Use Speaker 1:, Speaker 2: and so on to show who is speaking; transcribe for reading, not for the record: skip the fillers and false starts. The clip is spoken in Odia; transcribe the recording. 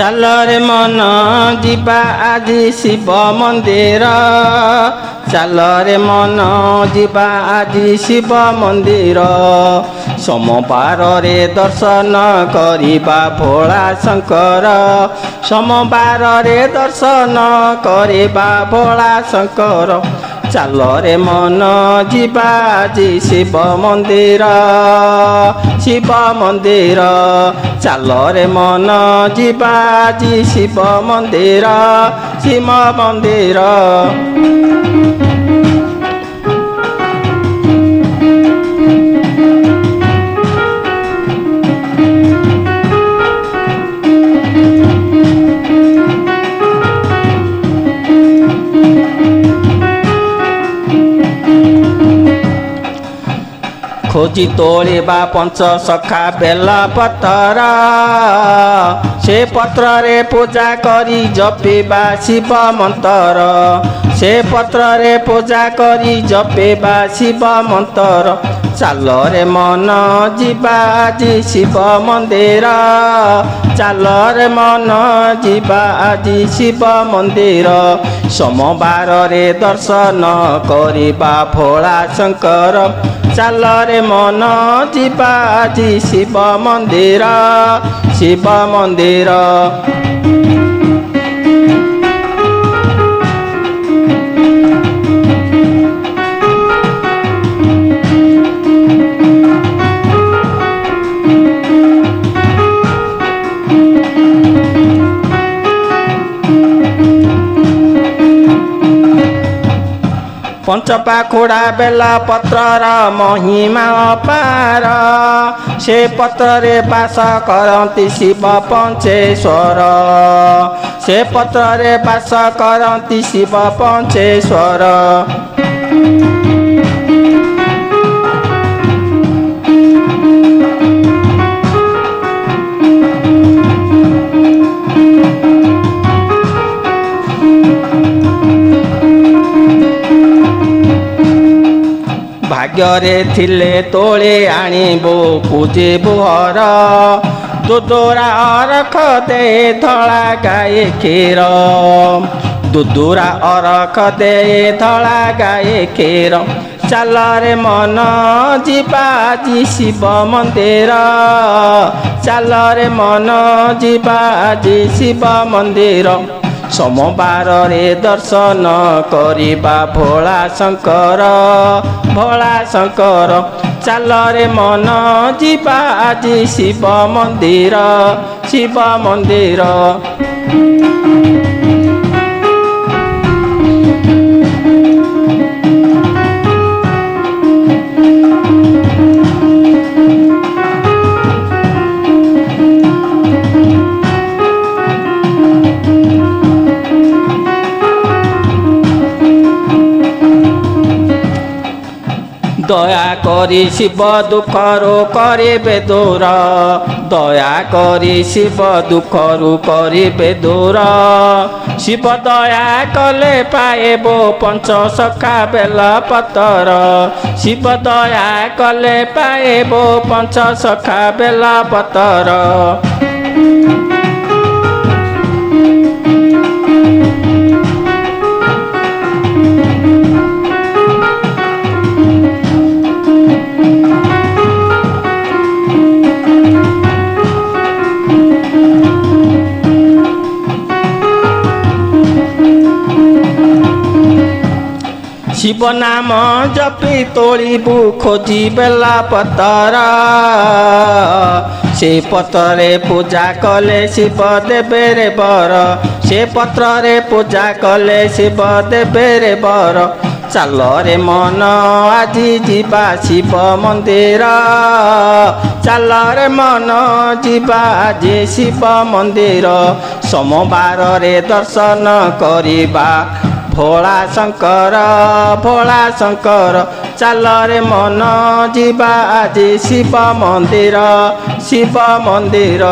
Speaker 1: ଚାଲରେ ମନ ଯିବା ଆଜି ଶିବ ମନ୍ଦିର। ଚାଲରେ ମନ ଯିବା ଆଜି ଶିବ ମନ୍ଦିର। ସୋମବାରରେ ଦର୍ଶନ କରିବା ଭୋଳା ଶଙ୍କର। ସୋମବାରରେ ଦର୍ଶନ କରିବା ଭୋଳା ଶଙ୍କର। ଚାଲରେ ମନ ଯିବା ଆଜି ଶିବ ମନ୍ଦିର। ଶିବ ମନ୍ଦିର ଚାଲରେ ମନ ଯିବା ଆଜି ଶିବ ମନ୍ଦିର। ଶିବ ମନ୍ଦିର ଖୋଜି ତୋଳିବା ପଞ୍ଚ ସଖା ବେଲ ପତ୍ର। ସେ ପତ୍ରରେ ପୂଜା କରି ଜପିବା ଶିବ ମନ୍ତ୍ର। ସେ ପତ୍ରରେ ପୂଜା କରି ଜପିବା ଶିବ ମନ୍ତ୍ର। ଚାଲରେ ମନ ଯିବା ଆଜି ଶିବ ମନ୍ଦିର। ଚାଲରେ ମନ ଯିବା ଆଜି ଶିବ ମନ୍ଦିର। ସୋମବାରରେ ଦର୍ଶନ କରିବା ଭୋଳା ଶଙ୍କର। ଚାଲରେ ମନ ଯିବା ଆଜି ଶିବ ମନ୍ଦିର। ଶିବ ମନ୍ଦିର ପଞ୍ଚପାଖୁଡ଼ା ବେଲ ପତ୍ରର ମହିମା ଅପାର। ସେ ପତ୍ରରେ ବାସ କରନ୍ତି ଶିବ ପଞ୍ଚେଶ୍ୱର। ସେ ପତ୍ରରେ ବାସ କରନ୍ତି ଶିବ ପଞ୍ଚେଶ୍ୱର। ଭାଗ୍ୟରେ ଥିଲେ ତୋଳି ଆଣିବୁ ପୂଜିବୁ ହର। ଦୁଦୁରା ଅରଖ ଦେ ଧଳା ଗାଈ କ୍ଷୀର। ଦୁଦୁରା ଅରଖ ଦେ ଧଳା ଗାଈ କ୍ଷୀର। ଚାଲରେ ମନ ଯିବା ଆଜି ଶିବ ମନ୍ଦିର। ଚାଲରେ ମନ ଯିବା ଆଜି ଶିବ ମନ୍ଦିର। ସୋମବାରରେ ଦର୍ଶନ କରିବା ଭୋଳା ଶଙ୍କର। ଭୋଳା ଶଙ୍କର ଚାଲରେ ମନ ଯିବା ଆଜି ଶିବ ମନ୍ଦିର। ଶିବ ମନ୍ଦିର ଦୟା କରି ଶିବ ଦୁଃଖରୁ କରିବେ ଦୂର। ଦୟା କରି ଶିବ ଦୁଃଖରୁ କରିବେ ଦୂର। ଶିବ ଦୟା କଲେ ପାଇବ ପଞ୍ଚ ସଖା ବେଲ ପତ୍ର। ଶିବ ଦୟା କଲେ ପାଇବ ପଞ୍ଚ ସଖା ବେଲ ପତ୍ର। ଶିବ ନାମ ଜପି ତୋଳିବୁ ଖୋଜି ବେଲ ପତ୍ର। ସେ ପତ୍ରରେ ପୂଜା କଲେ ଶିବ ଦେବେ ରେ ବର। ସେ ପତ୍ରରେ ପୂଜା କଲେ ଶିବ ଦେବେ ରେ ବର। ଚାଲରେ ମନ ଆଜି ଯିବା ଶିବ ମନ୍ଦିର। ଚାଲରେ ମନ ଯିବା ଆଜି ଶିବ ମନ୍ଦିର। ସୋମବାରରେ ଦର୍ଶନ କରିବା ଭୋଳା ଶଙ୍କର। ଭୋଳା ଶଙ୍କର ଚାଲରେ ମନ ଯିବା ଆଜି ଶିବ ମନ୍ଦିର। ଶିବ ମନ୍ଦିର